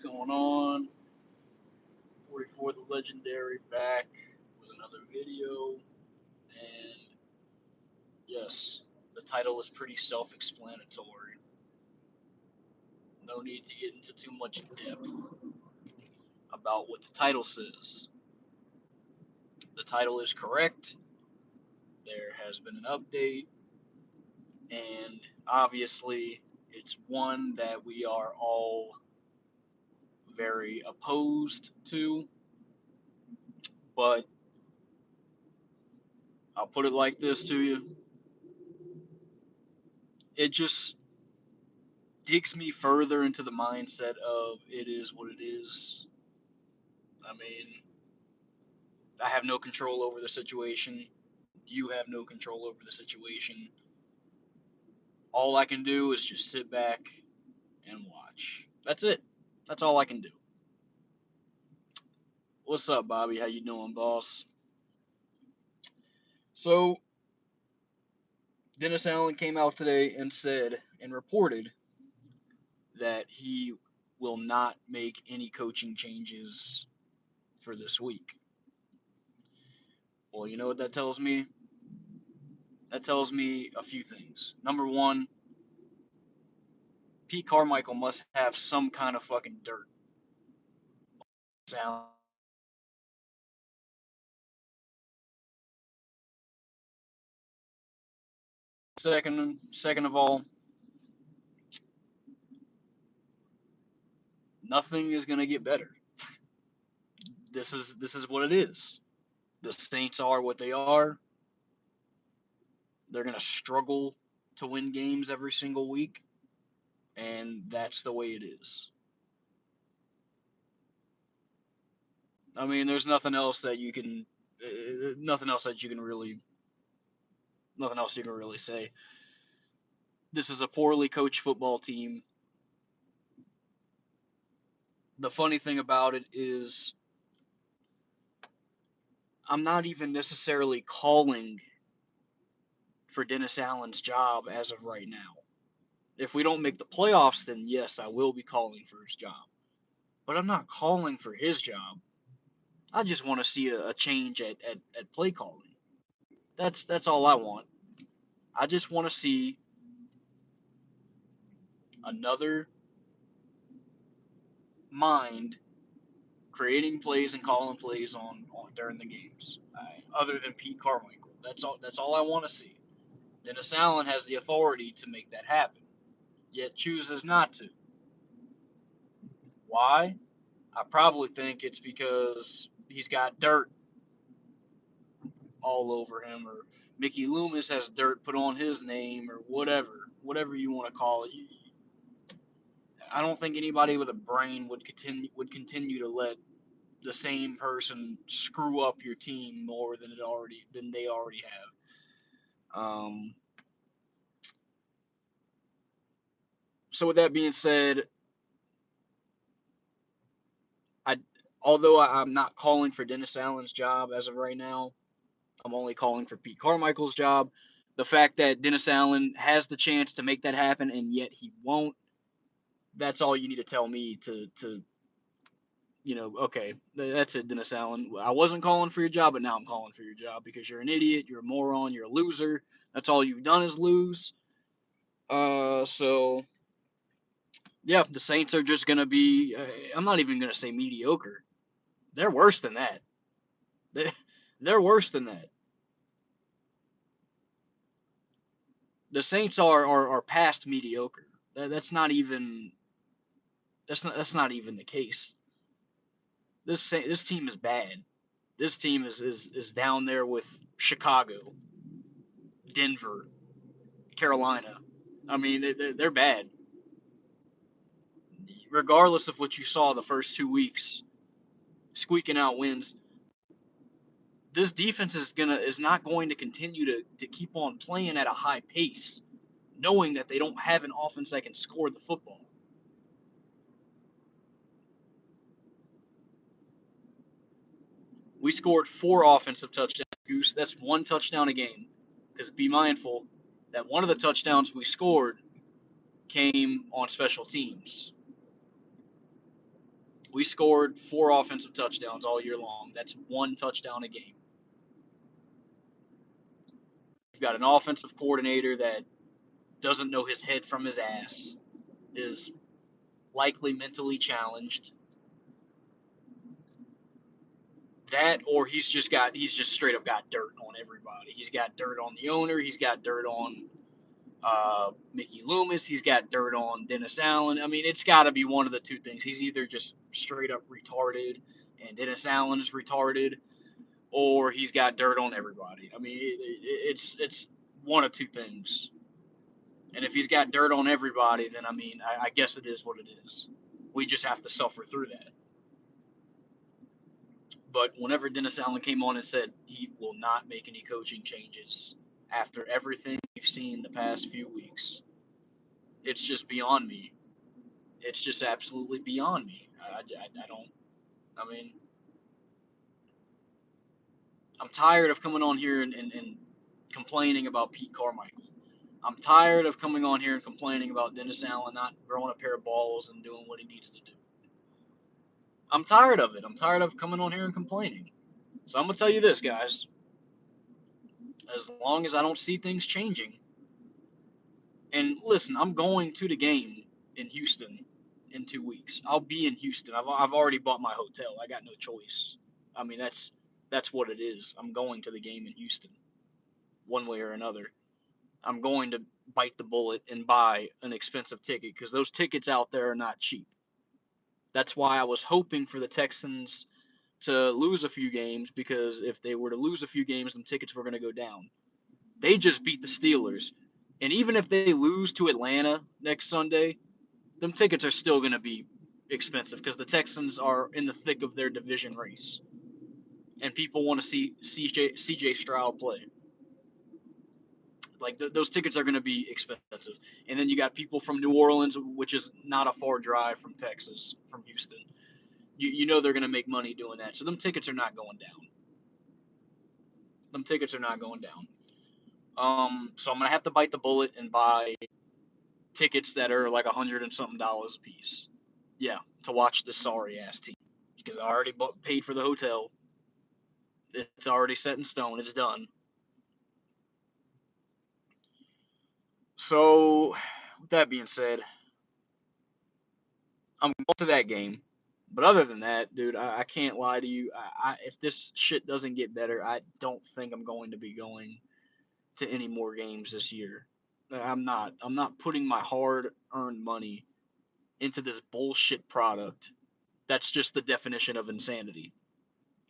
What's going on? 44 the Legendary back with another video. And yes, the title is pretty self explanatory. No need to get into too much depth about what the title says. The title is correct. There has been an update, and obviously, it's one that we are all very opposed to, but I'll put it like this to you. It just digs me further into the mindset of it is what it is. I mean, I have no control over the situation. You have no control over the situation. All I can do is just sit back and watch. That's it. That's all I can do. What's up, Bobby? How you doing, boss? So, Dennis Allen came out today and said and reported that he will not make any coaching changes for this week. Well, you know what that tells me? That tells me a few things. Number one, Pete Carmichael must have some kind of fucking dirt. Sound. Second of all, nothing is gonna get better. This is what it is. The Saints are what they are. They're gonna struggle to win games every single week, and that's the way it is. I mean, there's nothing else that you can, nothing else that you can really, nothing else you can really say. This is a poorly coached football team. The funny thing about it is, I'm not even necessarily calling for Dennis Allen's job as of right now. If we don't make the playoffs, then yes, I will be calling for his job. But I'm not calling for his job. I just want to see a change at play calling. That's all I want. I just want to see another mind creating plays and calling plays on during the games. Other than Pete Carmichael. That's all I want to see. Dennis Allen has the authority to make that happen, yet chooses not to. Why? I probably think it's because he's got dirt all over him, or Mickey Loomis has dirt put on his name, or whatever you want to call it. I don't think anybody with a brain would continue to let the same person screw up your team more than they already have. So with that being said, I although I'm not calling for Dennis Allen's job as of right now, I'm only calling for Pete Carmichael's job. The fact that Dennis Allen has the chance to make that happen and yet he won't, that's all you need to tell me to okay, that's it, Dennis Allen. I wasn't calling for your job, but now I'm calling for your job because you're an idiot, you're a moron, you're a loser. That's all you've done is lose. So yeah, the Saints are just gonna be. I'm not even gonna say mediocre. They're worse than that. They, they're worse than that. The Saints are past mediocre. That's not even the case. This team is bad. This team is down there with Chicago, Denver, Carolina. I mean, they're bad. Regardless of what you saw the first 2 weeks, squeaking out wins. This defense is not going to continue to keep on playing at a high pace, knowing that they don't have an offense that can score the football. We scored 4 offensive touchdowns, Goose. That's 1 touchdown a game. Because be mindful that one of the touchdowns we scored came on special teams. We scored 4 offensive touchdowns all year long. That's 1 touchdown a game. You've got an offensive coordinator that doesn't know his head from his ass, is likely mentally challenged. That, or he's just straight up got dirt on everybody. He's got dirt on the owner. He's got dirt on Mickey Loomis. He's got dirt on Dennis Allen. I mean, it's got to be one of the two things. He's either just straight up retarded, and Dennis Allen is retarded, or he's got dirt on everybody. I mean, it's one of two things. And if he's got dirt on everybody, then I mean, I guess it is what it is. We just have to suffer through that. But whenever Dennis Allen came on and said he will not make any coaching changes after everything we've seen the past few weeks, it's just beyond me. It's just absolutely beyond me. I don't. I mean, I'm tired of coming on here and complaining about Pete Carmichael. I'm tired of coming on here and complaining about Dennis Allen not throwing a pair of balls and doing what he needs to do. I'm tired of it. I'm tired of coming on here and complaining. So I'm going to tell you this, guys. As long as I don't see things changing, and listen, I'm going to the game in Houston in 2 weeks. I'll be in Houston. I've already bought my hotel. I got no choice. I mean, that's what it is. I'm going to the game in Houston, one way or another. I'm going to bite the bullet and buy an expensive ticket because those tickets out there are not cheap. That's why I was hoping for the Texans to lose a few games, because if they were to lose a few games, them tickets were going to go down. They just beat the Steelers. And even if they lose to Atlanta next Sunday, them tickets are still going to be expensive because the Texans are in the thick of their division race. And people want to see CJ Stroud play. Like those tickets are going to be expensive. And then you got people from New Orleans, which is not a far drive from Texas, from Houston. You know they're going to make money doing that. So them tickets are not going down. Them tickets are not going down. So I'm going to have to bite the bullet and buy tickets that are like $100 and something a piece. Yeah, to watch this sorry ass team, because I already paid for the hotel. It's already set in stone. It's done. So, with that being said, I'm going to that game. But other than that, dude, I can't lie to you. If this shit doesn't get better, I don't think I'm going to be going to any more games this year. I'm not. I'm not putting my hard-earned money into this bullshit product. That's just the definition of insanity.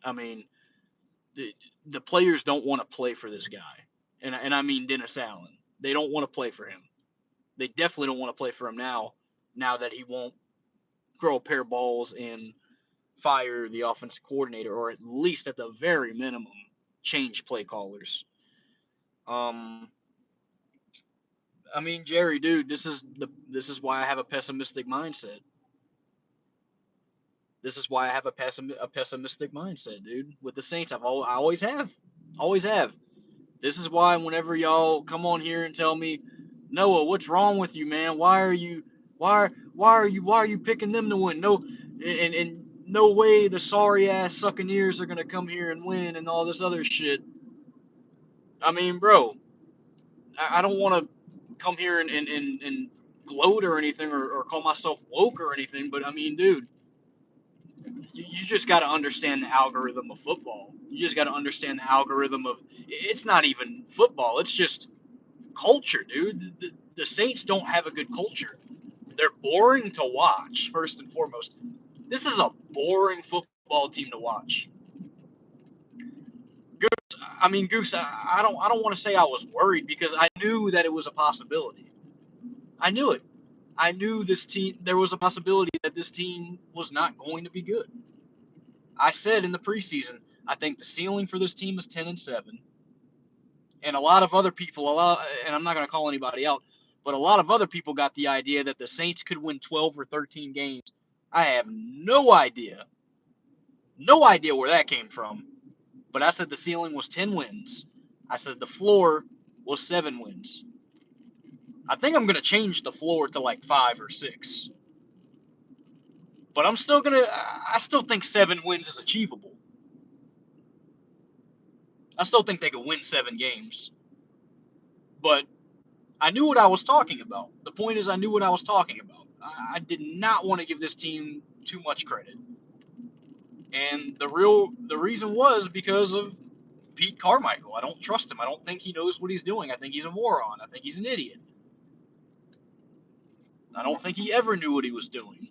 I mean, the players don't want to play for this guy, and I mean Dennis Allen. They don't want to play for him. They definitely don't want to play for him now. Now that he won't throw a pair of balls and fire the offensive coordinator, or at least at the very minimum, change play callers. Um, I mean, Jerry, dude, this is why I have a pessimistic mindset. This is why I have a pessimistic mindset, dude. With the Saints, I always have. This is why whenever y'all come on here and tell me, Noah, what's wrong with you, man? Why are you picking them to win? No, and no way the sorry ass Succaneers are gonna come here and win and all this other shit. I mean, bro, I don't want to come here and gloat or anything, or call myself woke or anything, but I mean, dude, you just got to understand the algorithm of football. You just got to understand the algorithm of, it's not even football, it's just culture, dude. The Saints don't have a good culture. They're boring to watch, first and foremost. This is a boring football team to watch. Goose, I don't want to say I was worried, because I knew that it was a possibility. I knew it. I knew there was a possibility that this team was not going to be good. I said in the preseason, I think the ceiling for this team is 10-7. And a lot of other people, and I'm not going to call anybody out, but a lot of other people got the idea that the Saints could win 12 or 13 games. I have no idea where that came from. But I said the ceiling was 10 wins. I said the floor was 7 wins. I think I'm going to change the floor to like 5 or 6. But I still think 7 wins is achievable. I still think they could win 7 games. But I knew what I was talking about. The point is, I knew what I was talking about. I did not want to give this team too much credit. And the reason was because of Pete Carmichael. I don't trust him. I don't think he knows what he's doing. I think he's a moron. I think he's an idiot. I don't think he ever knew what he was doing.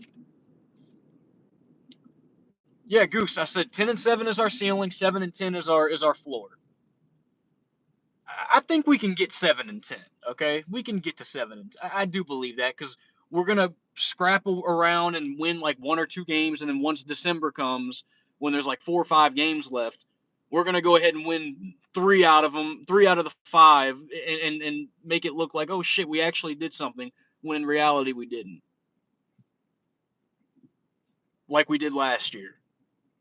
Yeah, Goose. I said 10-7 is our ceiling. 7-10 is our floor. I think we can get 7-10. Okay, we can get to 7. And I do believe that because we're gonna scrapple around and win like 1 or 2 games, and then once December comes, when there's like 4 or 5 games left, we're gonna go ahead and win 3 out of them, 3 out of the 5, and make it look like, oh shit, we actually did something, when in reality we didn't. Like we did last year.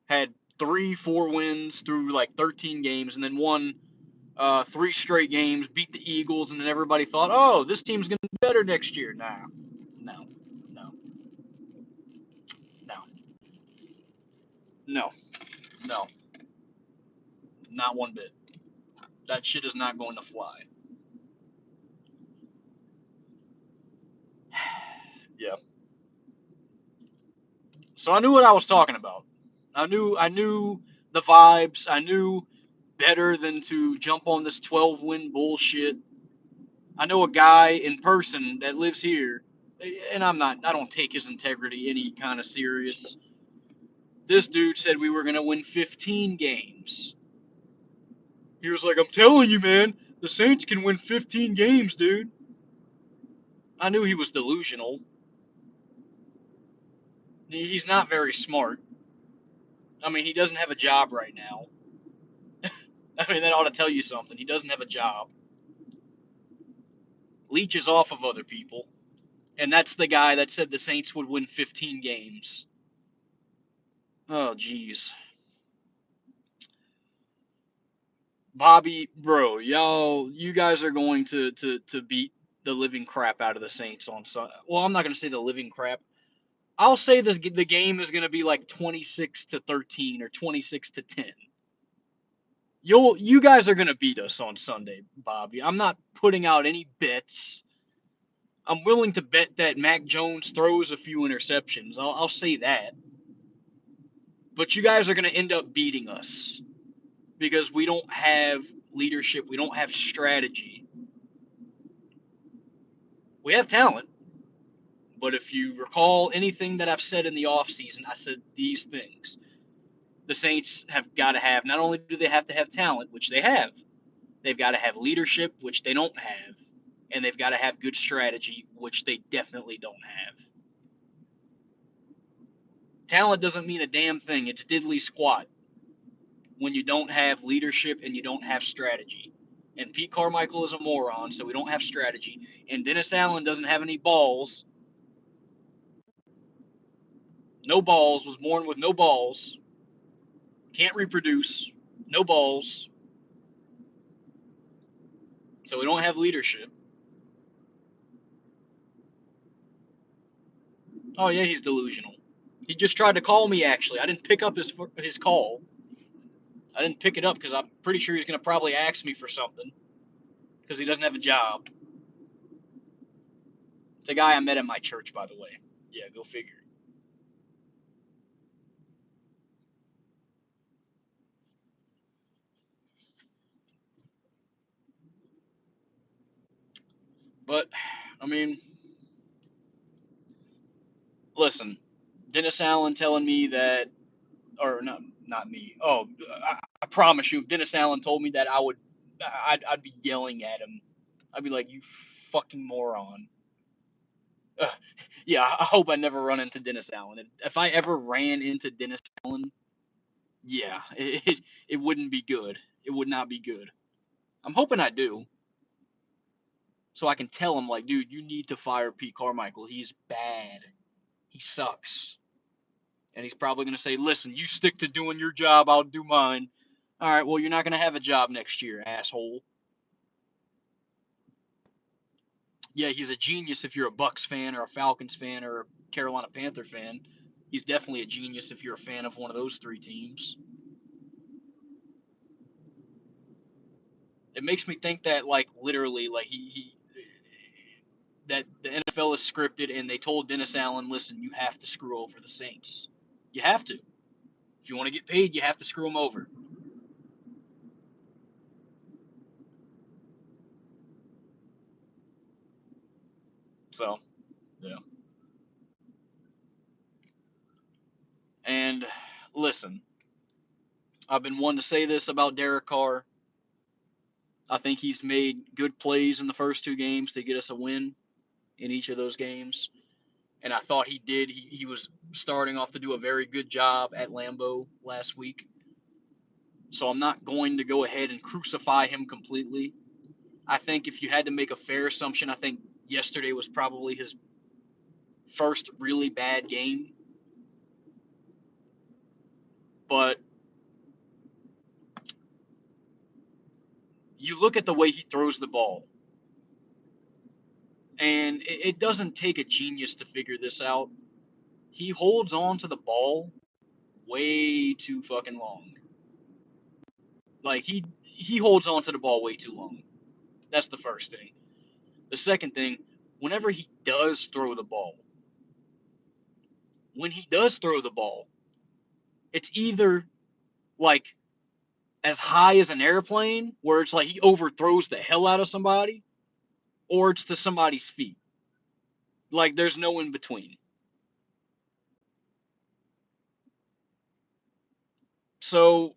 Had 3-4 wins through like 13 games, and then won 3 straight games, beat the Eagles, and then everybody thought, oh, this team's going to be better next year. Nah, no, no, no, no, no, not one bit. That shit is not going to fly. Yeah. So I knew what I was talking about. I knew the vibes. I knew better than to jump on this 12-win bullshit. I know a guy in person that lives here, and I don't take his integrity any kind of serious. This dude said we were going to win 15 games. He was like, I'm telling you, man, the Saints can win 15 games, dude. I knew he was delusional. He's not very smart. I mean, he doesn't have a job right now. I mean, that ought to tell you something. He doesn't have a job. Leach is off of other people. And that's the guy that said the Saints would win 15 games. Oh, jeez. Bobby, bro, you guys are going to beat the living crap out of the Saints on Sunday. Well, I'm not going to say the living crap. I'll say the game is going to be like 26-13 or 26-10. You guys are going to beat us on Sunday, Bobby. I'm not putting out any bets. I'm willing to bet that Mac Jones throws a few interceptions. I'll say that. But you guys are going to end up beating us because we don't have leadership. We don't have strategy. We have talent. But if you recall anything that I've said in the offseason, I said these things. The Saints have got to have, not only do they have to have talent, which they have, they've got to have leadership, which they don't have, and they've got to have good strategy, which they definitely don't have. Talent doesn't mean a damn thing. It's diddly squat when you don't have leadership and you don't have strategy. And Pete Carmichael is a moron, so we don't have strategy. And Dennis Allen doesn't have any balls. No balls, was born with no balls. Can't reproduce. No balls. So we don't have leadership. Oh yeah, he's delusional. He just tried to call me. Actually, I didn't pick up his call. I didn't pick it up because I'm pretty sure he's gonna probably ask me for something because he doesn't have a job. It's a guy I met at my church, by the way. Yeah, go figure. But I mean, listen, Dennis Allen telling me that, or not me. Oh, I promise you, if Dennis Allen told me that, I'd be yelling at him. I'd be like, you fucking moron. Uh, yeah, I hope I never run into Dennis Allen. If I ever ran into Dennis Allen, yeah, it wouldn't be good. It would not be good. I'm hoping I do, so I can tell him like, dude, you need to fire Pete Carmichael. He's bad. He sucks. And he's probably gonna say, listen, you stick to doing your job, I'll do mine. All right, well, you're not gonna have a job next year, asshole. Yeah, he's a genius if you're a Bucks fan or a Falcons fan or a Carolina Panther fan. He's definitely a genius if you're a fan of one of those three teams. It makes me think that like literally like he that the NFL is scripted and they told Dennis Allen, listen, you have to screw over the Saints. You have to. If you want to get paid, you have to screw them over. So, yeah. And listen, I've been wanting to say this about Derek Carr. I think he's made good plays in the first two games to get us a win in each of those games. And I thought he did. He was starting off to do a very good job at Lambeau last week. So I'm not going to go ahead and crucify him completely. I think if you had to make a fair assumption, I think yesterday was probably his first really bad game. But you look at the way he throws the ball, and it doesn't take a genius to figure this out. He holds on to the ball way too fucking long. Like he holds on to the ball way too long. That's the first thing. The second thing, whenever he does throw the ball, when he does throw the ball, it's either like as high as an airplane, where it's like he overthrows the hell out of somebody, or it's to somebody's feet. Like there's no in between. So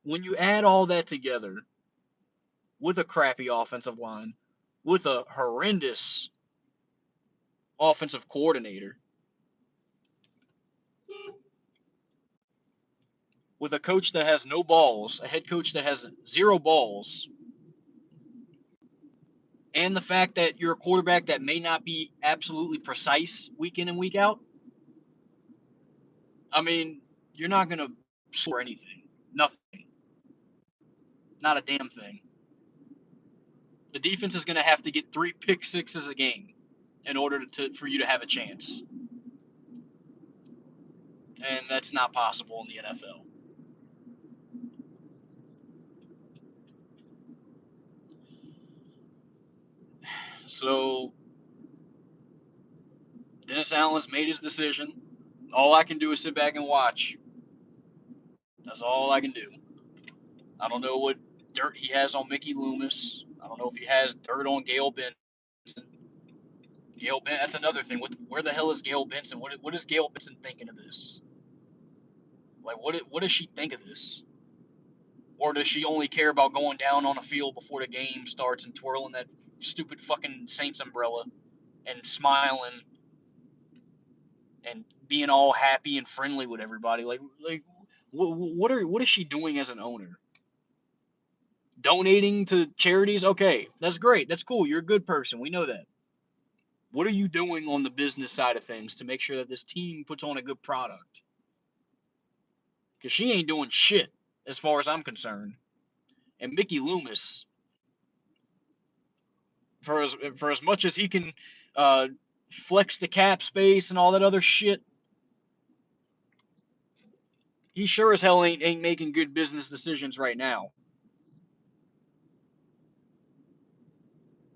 when you add all that together with a crappy offensive line, with a horrendous offensive coordinator, with a coach that has no balls, a head coach that has zero balls, and the fact that you're a quarterback that may not be absolutely precise week in and week out, I mean, you're not going to score anything. Nothing. Not a damn thing. The defense is going to have to get 3 pick sixes a game in order for you to have a chance. And that's not possible in the NFL. So Dennis Allen's made his decision. All I can do is sit back and watch. That's all I can do. I don't know what dirt he has on Mickey Loomis. I don't know if he has dirt on Gayle Benson. That's another thing. Where the hell is Gayle Benson? What is Gayle Benson thinking of this? Like, what does she think of this? Or does she only care about going down on a field before the game starts and twirling that stupid fucking Saints umbrella and smiling and being all happy and friendly with everybody? Like what is she doing as an owner? Donating to charities? Okay, that's great. That's cool. You're a good person. We know that. What are you doing on the business side of things to make sure that this team puts on a good product? Because she ain't doing shit as far as I'm concerned. And Mickey Loomis, for as much as he can uh, flex the cap space and all that other shit, he sure as hell ain't making good business decisions right now.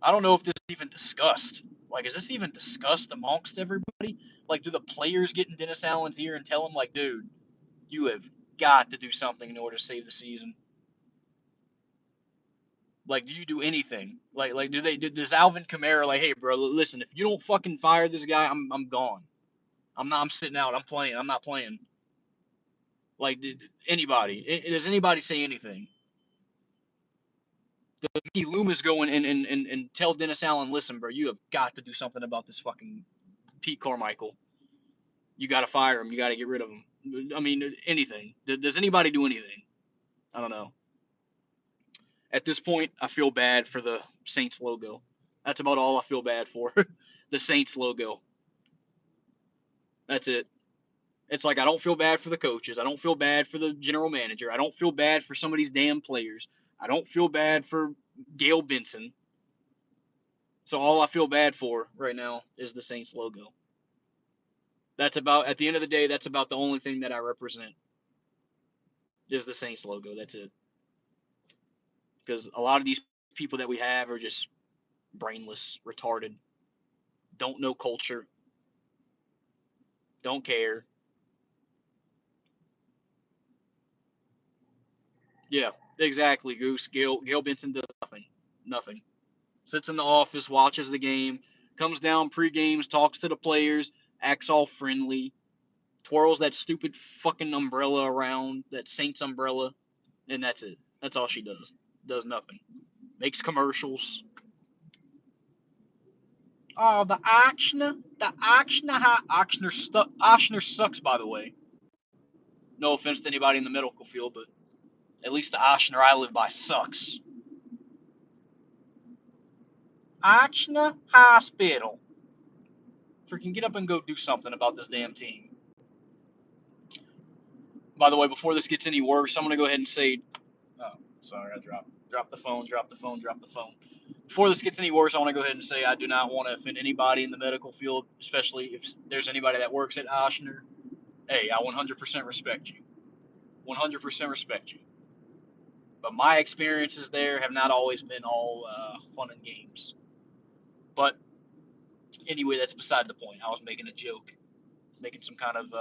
I don't know if this is even discussed. Like, is this even discussed amongst everybody? Like, do the players get in Dennis Allen's ear and tell him, like, dude, you have got to do something in order to save the season? Like, do you do anything? Like, does Alvin Kamara like, hey, bro, listen, if you don't fucking fire this guy, I'm gone. I'm sitting out. I'm playing. I'm not playing. Like, did anybody? Does anybody say anything? Does Mickey Loomis go and tell Dennis Allen, listen, bro, you have got to do something about this fucking Pete Carmichael. You got to fire him. You got to get rid of him. I mean, anything. Does anybody do anything? I don't know. At this point, I feel bad for the Saints logo. That's about all I feel bad for. The Saints logo. That's it. It's like I don't feel bad for the coaches. I don't feel bad for the general manager. I don't feel bad for some of these damn players. I don't feel bad for Gayle Benson. So all I feel bad for right now is the Saints logo. That's about, at the end of the day, that's about the only thing that I represent is the Saints logo. That's it. Because a lot of these people that we have are just brainless, retarded, don't know culture, don't care. Yeah, exactly, Goose. Gail Benson does nothing. Nothing. Sits in the office, watches the game, comes down pre-games, talks to the players, acts all friendly, twirls that stupid fucking umbrella around, that Saints umbrella, and that's it. That's all she does. Does nothing. Makes commercials. Oh, Ochsner sucks, by the way. No offense to anybody in the medical field, but at least the Ochsner I live by sucks. Ochsner Hospital. Freaking get up and go do something about this damn team. By the way, before this gets any worse, I'm gonna go ahead and say, oh, sorry, I drop the phone. Before this gets any worse, I want to go ahead and say I do not want to offend anybody in the medical field, especially if there's anybody that works at Ochsner. Hey, I 100% respect you. 100% respect you. But my experiences there have not always been all fun and games. But anyway, that's beside the point. I was making a joke, making some kind of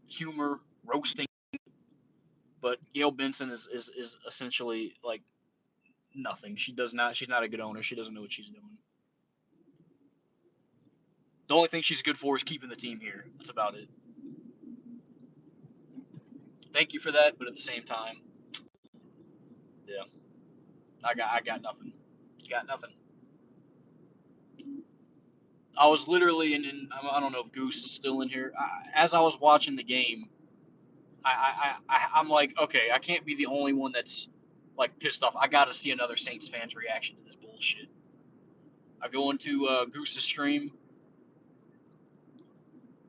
humor, roasting. But Gail Benson is essentially like nothing. She does not. She's not a good owner. She doesn't know what she's doing. The only thing she's good for is keeping the team here. That's about it. Thank you for that, but at the same time, yeah, I got nothing. Got nothing. I was literally in I don't know if Goose is still in here. As I was watching the game, I'm like, okay, I can't be the only one that's like pissed off. I got to see another Saints fans' reaction to this bullshit. I go into Goose's stream,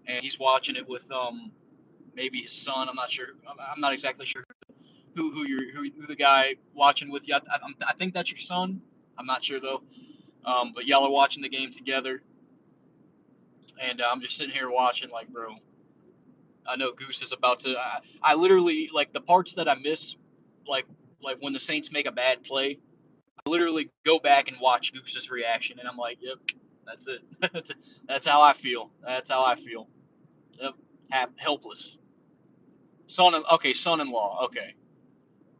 and he's watching it with maybe his son. I'm not sure. I'm not exactly sure who the guy watching with you. I think that's your son. I'm not sure though. But y'all are watching the game together, and I'm just sitting here watching, like, bro. I know Goose is about to. I literally like the parts that I miss, like like when the Saints make a bad play. I literally go back and watch Goose's reaction, and I'm like, yep, that's it. That's how I feel. That's how I feel. Yep, helpless. Son-in-law. Okay,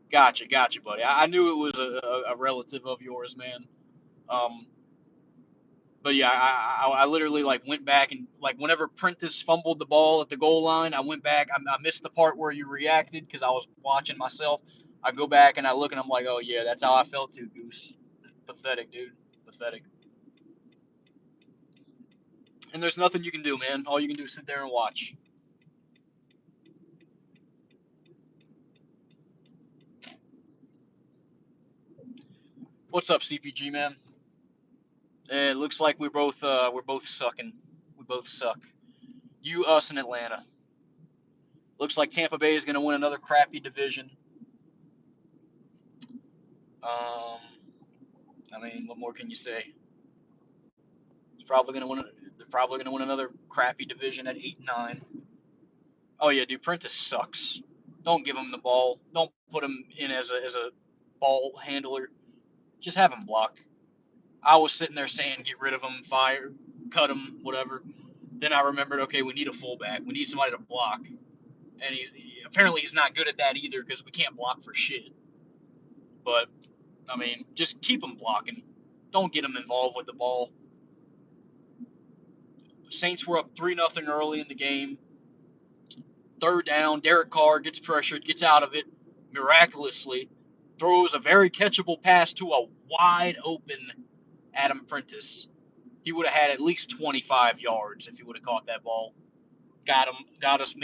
gotcha, buddy. I knew it was a relative of yours, man. Um, but yeah, I literally like went back and like whenever Prentice fumbled the ball at the goal line, I went back. I missed the part where you reacted because I was watching myself. I go back and I look and I'm like, oh yeah, that's how I felt too, Goose. Pathetic, dude. Pathetic. And there's nothing you can do, man. All you can do is sit there and watch. What's up, CPG man? It looks like we're both sucking. We both suck. You, us, and Atlanta. Looks like Tampa Bay is going to win another crappy division. Um, I mean, what more can you say? It's probably going to win. They're probably going to win another crappy division at 8-9. Oh yeah, dude, Prentice sucks. Don't give him the ball. Don't put him in as a ball handler. Just have him block. I was sitting there saying, get rid of him, fire, cut him, whatever. Then I remembered, okay, we need a fullback. We need somebody to block. And apparently he's not good at that either because we can't block for shit. But I mean, just keep him blocking. Don't get him involved with the ball. Saints were up 3-0 early in the game. Third down, Derek Carr gets pressured, gets out of it miraculously, throws a very catchable pass to a wide open Adam Prentice. He would have had at least 25 yards if he would have caught that ball. Got us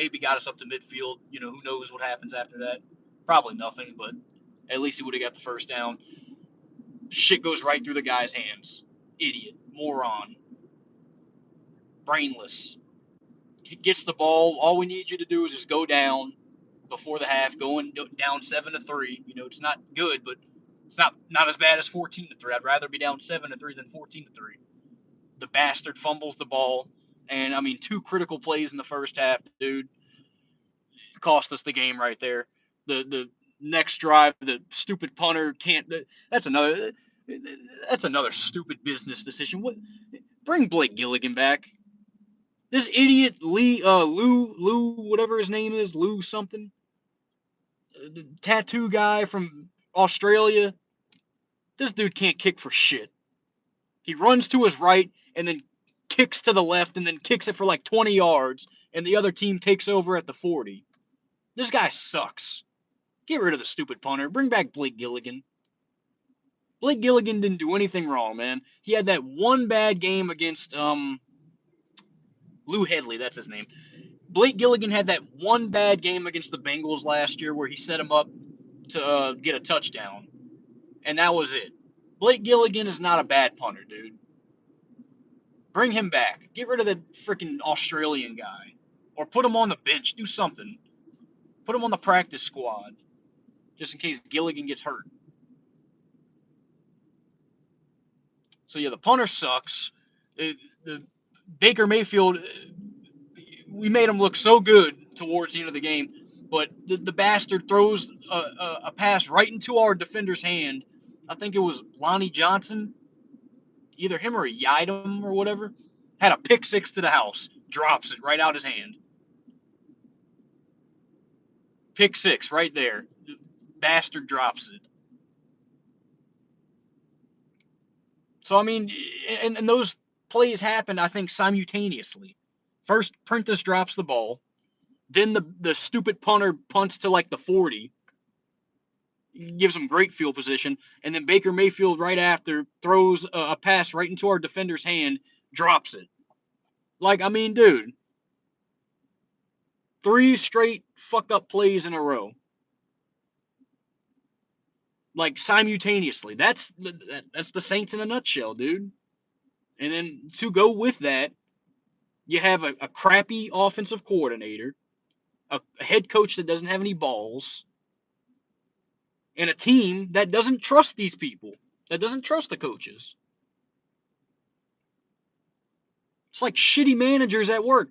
up to midfield. You know, who knows what happens after that? Probably nothing, but at least he would have got the first down. Shit goes right through the guy's hands. Idiot, moron, brainless. He gets the ball. All we need you to do is just go down before the half, going down 7-3. You know, it's not good, but it's not as bad as 14-3. I'd rather be down 7-3 than 14-3. The bastard fumbles the ball, And I mean, 2 critical plays in the first half, dude, cost us the game right there. The next drive, the stupid punter can't. That's another. That's another stupid business decision. What? Bring Blake Gilligan back. This idiot Lou, whatever his name is, Lou something, the tattoo guy from Australia. This dude can't kick for shit. He runs to his right and then kicks to the left and then kicks it for like 20 yards, and the other team takes over at the 40. This guy sucks. Get rid of the stupid punter. Bring back Blake Gilligan. Blake Gilligan didn't do anything wrong, man. He had that one bad game against Lou Headley, that's his name. Blake Gilligan had that one bad game against the Bengals last year where he set him up to get a touchdown, and that was it. Blake Gilligan is not a bad punter, dude. Bring him back. Get rid of the freaking Australian guy, or put him on the bench. Do something. Put him on the practice squad, just in case Gilligan gets hurt. So yeah, the punter sucks. The Baker Mayfield, we made him look so good towards the end of the game, but the bastard throws a pass right into our defender's hand. I think it was Lonnie Johnson, either him or Yidam or whatever, had a pick six to the house, drops it right out his hand. Pick six right there. The bastard drops it. So I mean, and those plays happened, I think, simultaneously. First, Prentice drops the ball. Then the stupid punter punts to like the 40, gives him great field position, and then Baker Mayfield right after throws a pass right into our defender's hand, drops it. Like, I mean, dude, 3 straight fuck up plays in a row, like simultaneously. That's the Saints in a nutshell, dude. And then to go with that, you have a crappy offensive coordinator, a head coach that doesn't have any balls, and a team that doesn't trust these people, that doesn't trust the coaches. It's like shitty managers at work.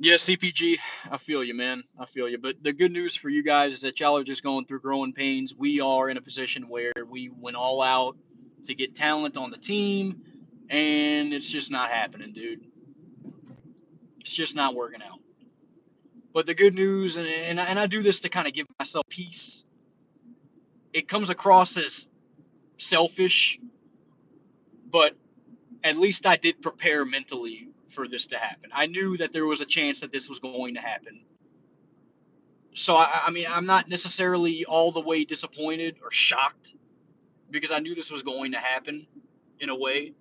Yeah, CPG, I feel you, man. I feel you. But the good news for you guys is that y'all are just going through growing pains. We are in a position where we went all out to get talent on the team, and it's just not happening, dude. It's just not working out. But the good news, and I do this to kind of give myself peace, it comes across as selfish, but at least I did prepare mentally for this to happen. I knew that there was a chance that this was going to happen. So I mean, I'm not necessarily all the way disappointed or shocked because I knew this was going to happen. In a way,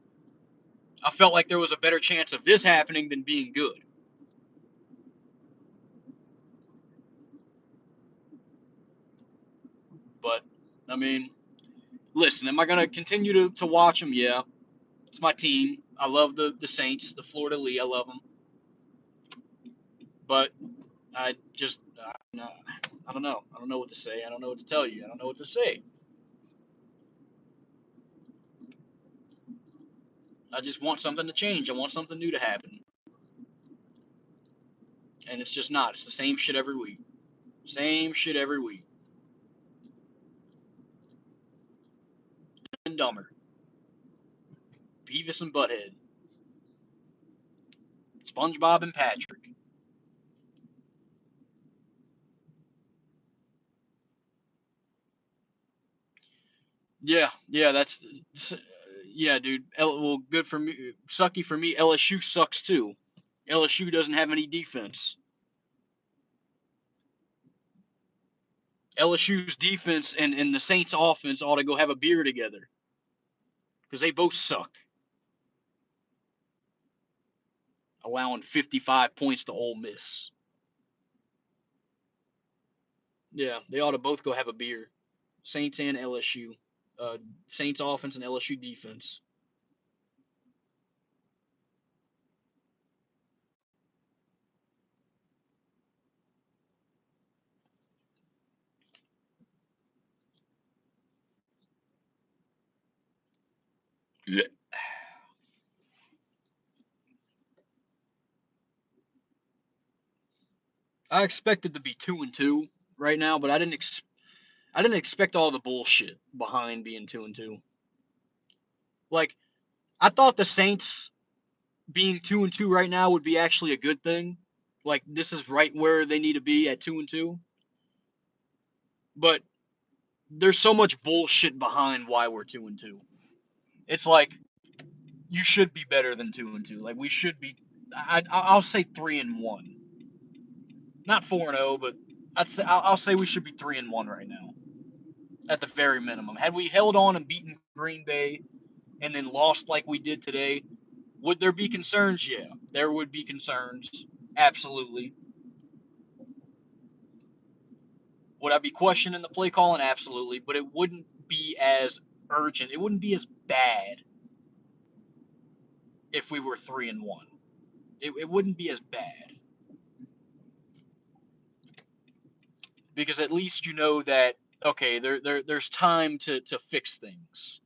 I felt like there was a better chance of this happening than being good. But I mean, listen, am I gonna continue to watch them? Yeah, it's my team. I love the Saints, the Florida Lee. I love them. But I just I don't know. I don't know what to say. I don't know what to tell you. I don't know what to say. I just want something to change. I want something new to happen, and it's just not. It's the same shit every week. Same shit every week. And dumber. Beavis and Butthead. SpongeBob and Patrick. Yeah, that's yeah, dude. Well, good for me. Sucky for me. LSU sucks too. LSU doesn't have any defense. LSU's defense and the Saints offense ought to go have a beer together because they both suck. Allowing 55 points to Ole Miss. Yeah, they ought to both go have a beer. Saints and LSU. Saints offense and LSU defense. I expected to be 2-2 right now, but I didn't expect all the bullshit behind being 2-2. Like I thought the Saints being 2-2 right now would be actually a good thing. Like this is right where they need to be at 2-2. But there's so much bullshit behind why we're 2-2. It's like you should be better than 2-2. Like we should be. I'll say 3-1, not 4-0, but I'll say we should be 3-1 right now at the very minimum. Had we held on and beaten Green Bay and then lost like we did today, would there be concerns? Yeah, there would be concerns. Absolutely. Would I be questioning the play calling? Absolutely, but it wouldn't be as urgent. It wouldn't be as bad if we were 3-1. It wouldn't be as bad because at least you know that okay, there's time to fix things.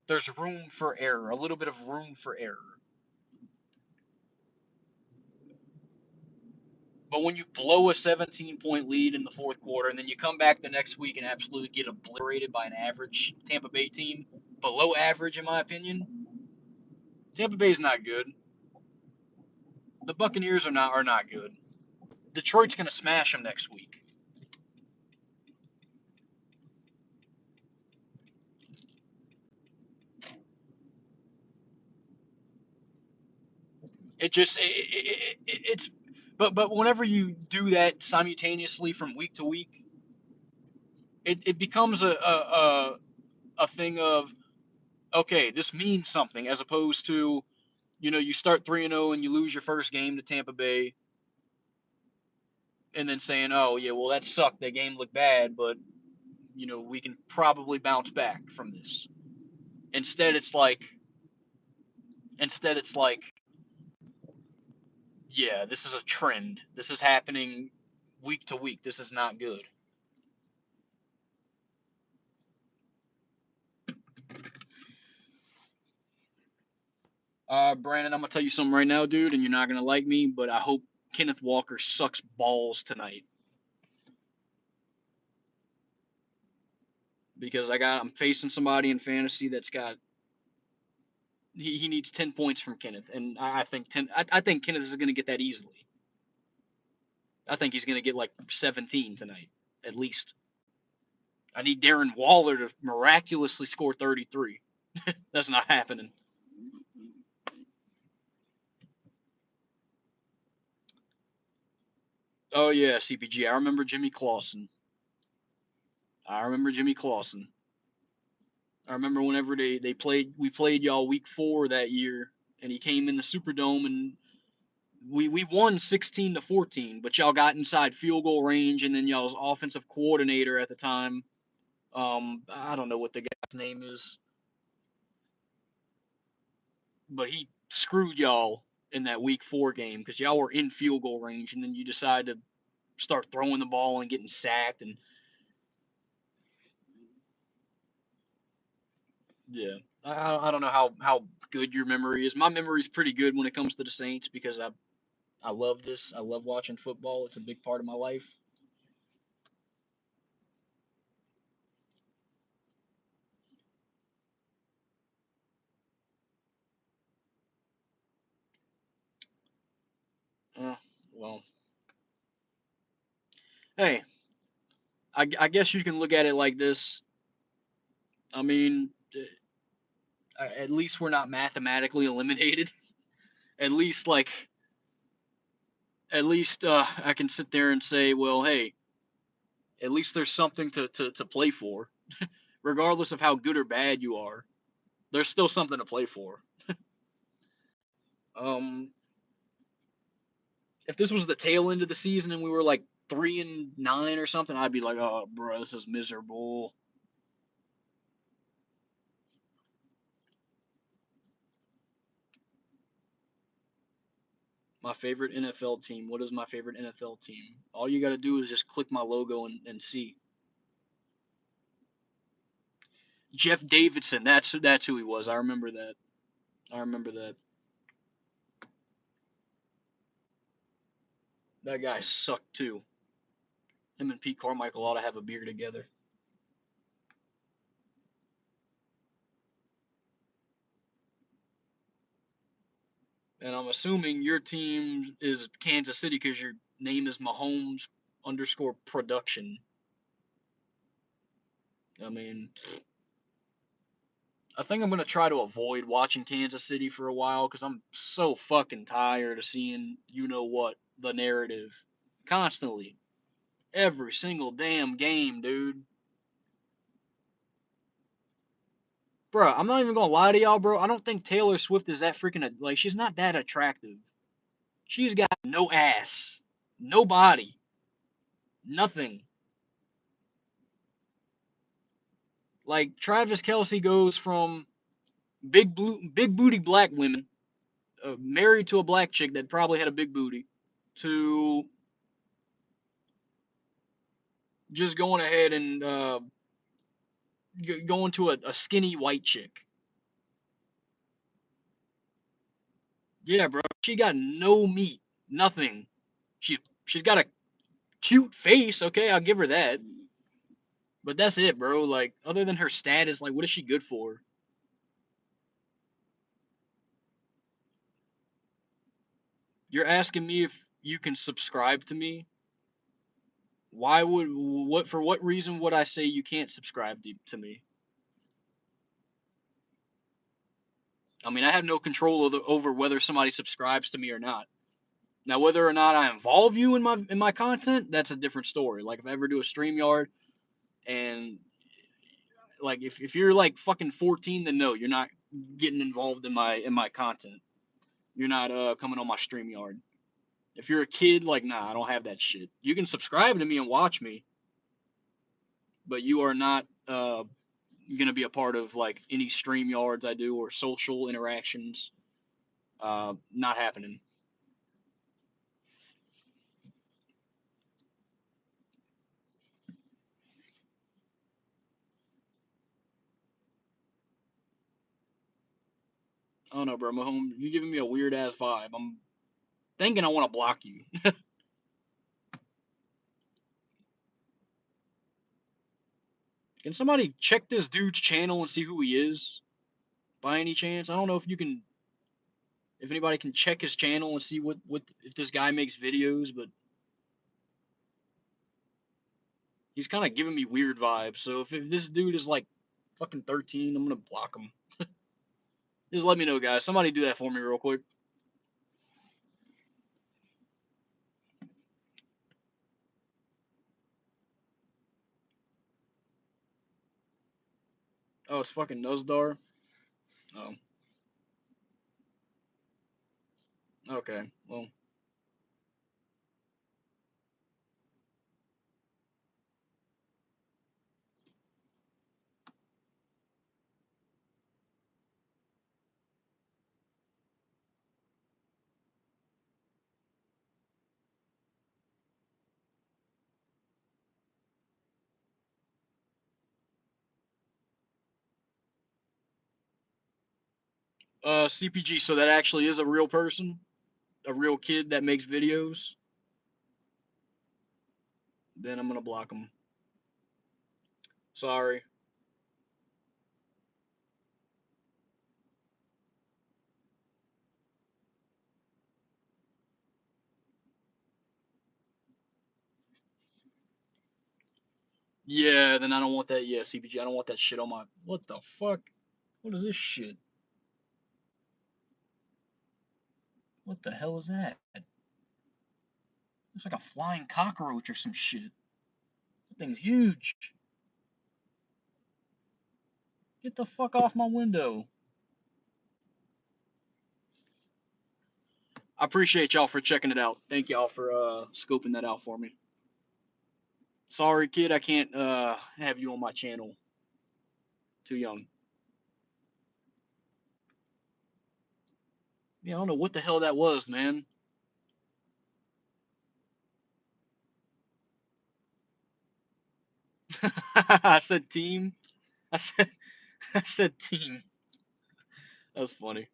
There's room for error, a little bit of room for error. But when you blow a 17-point lead in the fourth quarter and then you come back the next week and absolutely get obliterated by an average Tampa Bay team, below average in my opinion, Tampa Bay's not good. The Buccaneers are not good. Detroit's going to smash them next week. It just it's but whenever you do that simultaneously from week to week, it becomes a thing of okay, this means something as opposed to you start 3-0 and you lose your first game to Tampa Bay and then saying, "Oh, yeah, well that sucked. That game looked bad, but we can probably bounce back from this." Instead, it's like instead it's like, "Yeah, this is a trend. This is happening week to week. This is not good." Brandon, I'm gonna tell you something right now, dude, and you're not gonna like me, but I hope Kenneth Walker sucks balls tonight because I'm facing somebody in fantasy that's got he needs 10 points from Kenneth, and I think I think Kenneth is gonna get that easily. I think he's gonna get like 17 tonight at least. I need Darren Waller to miraculously score 33. That's not happening. Oh yeah, CPG. I remember Jimmy Clausen. I remember Jimmy Clausen. I remember whenever we played y'all week 4 that year, and he came in the Superdome and we won 16-14, but y'all got inside field goal range, and then y'all's offensive coordinator at the time, I don't know what the guy's name is, but he screwed y'all in that week 4 game because y'all were in field goal range, and then you decide to start throwing the ball and getting sacked, and yeah, I don't know how good your memory is. My memory's pretty good when it comes to the Saints because I love this. I love watching football. It's a big part of my life. Uh, well, hey, I guess you can look at it like this. I mean, at least we're not mathematically eliminated. At least I can sit there and say, well, hey, at least there's something to play for, regardless of how good or bad you are. There's still something to play for. Um, if this was the tail end of the season and we were like 3-9 or something, I'd be like, oh, bro, this is miserable. My favorite NFL team. What is my favorite NFL team? All you got to do is just click my logo and see. Jeff Davidson. That's who he was. I remember that. I remember that. That guy sucked too. Him and Pete Carmichael ought to have a beer together. And I'm assuming your team is Kansas City because your name is Mahomes underscore production. I mean, I think I'm gonna try to avoid watching Kansas City for a while because I'm so fucking tired of seeing you know what the narrative constantly, every single damn game, dude. Bro, I'm not even gonna lie to y'all, bro. I don't think Taylor Swift is that freaking like she's not that attractive. She's got no ass, no body, nothing. Like Travis Kelsey goes from big booty black women, married to a black chick that probably had a big booty, to just going ahead and going to a skinny white chick. Yeah, bro, she got no meat, nothing. She she's got a cute face, okay, I'll give her that. But that's it, bro. Like other than her status, like what is she good for? You're asking me if you can subscribe to me? Why would what for what reason would I say you can't subscribe to me? I mean, I have no control over whether somebody subscribes to me or not. Now, whether or not I involve you in my content, that's a different story. Like if I ever do a StreamYard and like if you're like fucking 14, then no, you're not getting involved in my content. You're not coming on my StreamYard. If you're a kid, like nah, I don't have that shit. You can subscribe to me and watch me, but you are not gonna be a part of like any StreamYards I do or social interactions. Not happening. I don't know, bro. Mahomes, you giving me a weird ass vibe. I'm thinking I want to block you. Can somebody check this dude's channel and see who he is by any chance? I don't know if you can, if anybody can check his channel and see what if this guy makes videos, but he's kind of giving me weird vibes. So if this dude is like fucking 13, I'm gonna block him. Just let me know, guys. Somebody do that for me real quick. Oh, it's fucking Nosdar. Oh, okay. Well, CPG. So that actually is a real person, a real kid that makes videos. Then I'm gonna block him. Sorry. Yeah, then I don't want that. Yeah, CPG. I don't want that shit on my. What the fuck? What is this shit? What the hell is that? It's like a flying cockroach or some shit. That thing's huge. Get the fuck off my window. I appreciate y'all for checking it out. Thank y'all for scoping that out for me. Sorry, kid, I can't have you on my channel. Too young. Yeah, I don't know what the hell that was, man. I said team. I said I said team. That's funny.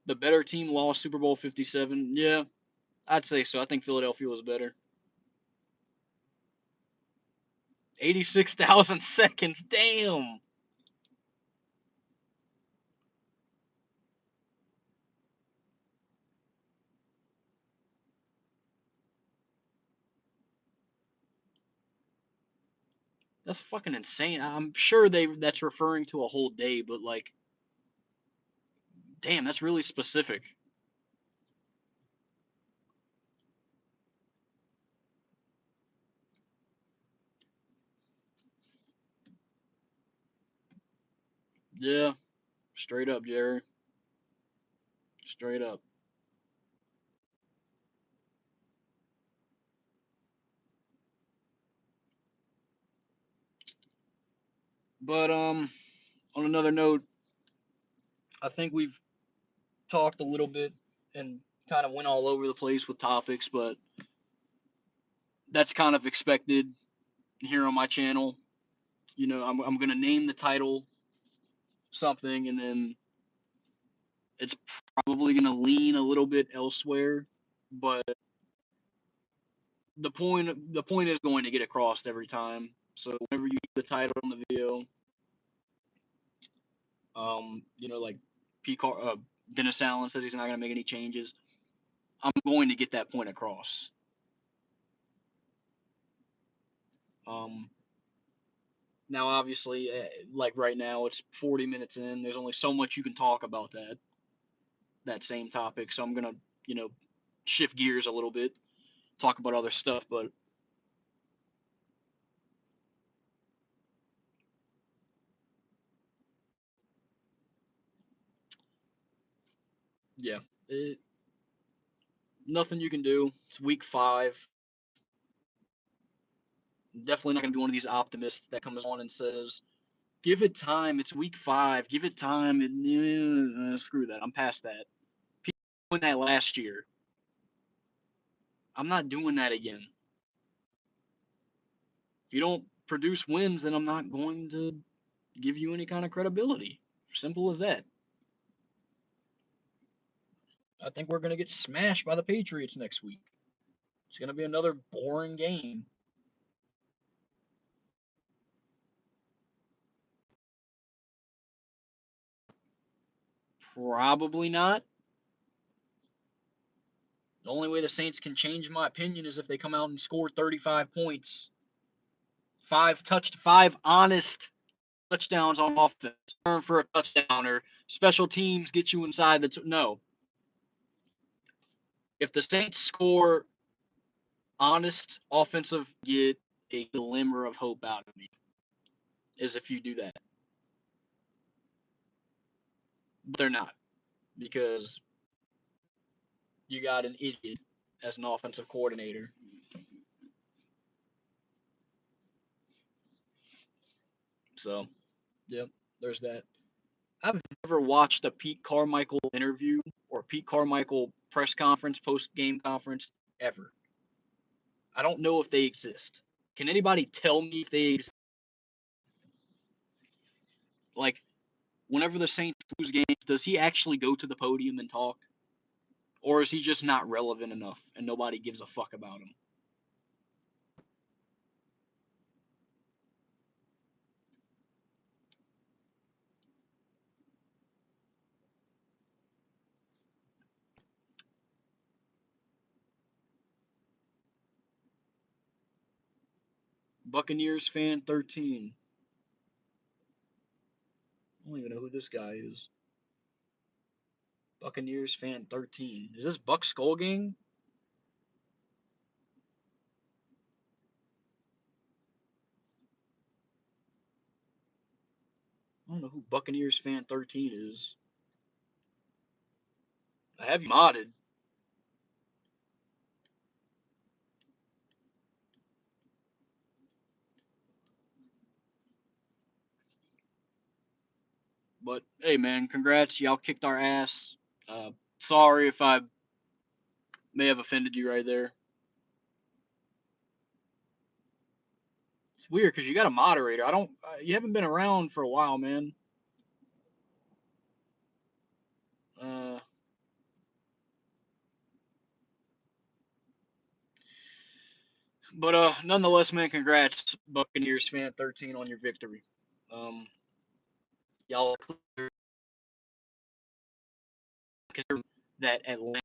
The better team lost Super Bowl 57. Yeah, I'd say so. I think Philadelphia was better. 86,000 seconds. Damn. That's fucking insane. I'm sure that's referring to a whole day, but like, damn, that's really specific. Yeah, straight up, Jerry. Straight up. But on another note, I think we've talked a little bit and kind of went all over the place with topics, but that's kind of expected here on my channel. You know, I'm gonna name the title something, and then it's probably gonna lean a little bit elsewhere, but the point is going to get across every time. So whenever you get the title on the video, like Dennis Allen says he's not gonna make any changes. I'm going to get that point across. Um, Now, obviously, like right now, it's 40 minutes in. There's only so much you can talk about that same topic. So I'm gonna, you know, shift gears a little bit, talk about other stuff. But yeah, nothing you can do. It's week 5. Definitely not gonna be one of these optimists that comes on and says, "Give it time. It's week 5. Give it time." And screw that. I'm past that. People doing that last year. I'm not doing that again. If you don't produce wins, then I'm not going to give you any kind of credibility. Simple as that. I think we're going to get smashed by the Patriots next week. It's going to be another boring game. Probably not. The only way the Saints can change my opinion is if they come out and score 35 points, five honest touchdowns on offense, turn for a touchdown, or special teams get you inside the no. If the Saints score honest offensive, get a glimmer of hope out of me, is if you do that. But they're not, because you got an idiot as an offensive coordinator. So, yep, there's that. I've never watched a Pete Carmichael interview or Pete Carmichael press conference, post game conference ever. I don't know if they exist. Can anybody tell me if they exist? Like, whenever the Saints lose games, does he actually go to the podium and talk? Or is he just not relevant enough and nobody gives a fuck about him? Buccaneers fan 13. I don't even know who this guy is. Buccaneers fan 13. Is this Buck Skull Gang? I don't know who Buccaneers fan 13 is. I have you modded. But hey, man, congrats. Y'all kicked our ass. Sorry if I may have offended you right there. It's weird because you got a moderator. I don't. You haven't been around for a while, man. Uh, but nonetheless, man, congrats, Buccaneers fan 13 on your victory. Um, y'all consider that Atlanta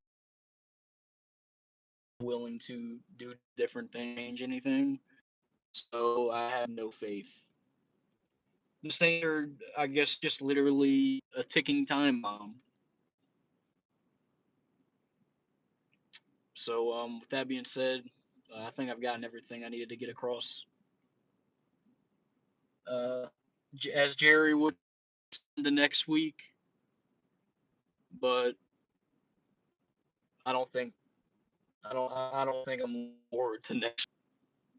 willing to do different things, change anything. So I have no faith. The Saints are, I guess, just literally a ticking time bomb. So with that being said, I think I've gotten everything I needed to get across. Uh, as Jerry would the next week, but I don't think I don't think I'm forward to next